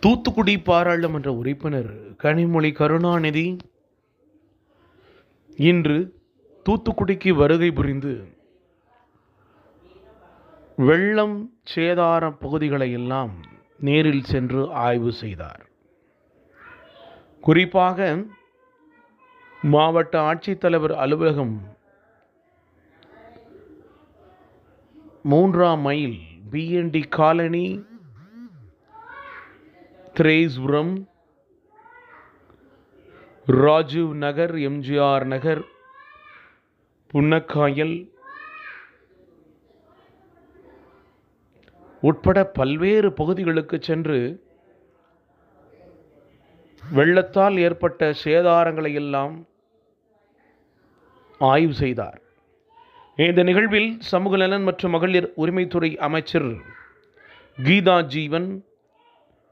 தூத்துக்குடி பாராளுமன்ற உறுப்பினர் கனிமொழி கருணாநிதி இன்று தூத்துக்குடிக்கு வருகை புரிந்து வெள்ளம் சேதார பகுதிகளை எல்லாம் நேரில் சென்று ஆய்வு செய்தார். குறிப்பாக மாவட்ட ஆட்சித்தலைவர் அலுவலகம் 3ஆம் mile BND colony, Threspuram, Rajiv Nagar, MGR Nagar, Punnakayal உட்பட பல்வேறு பகுதிகளுக்கு சென்று வெள்ளத்தால் ஏற்பட்ட சேதாரங்களை எல்லாம் ஆய்வு செய்தார். இந்த நிகழ்வில் சமூக நலன் மற்றும் மகளிர் உரிமைத்துறை அமைச்சர் கீதா ஜீவன்,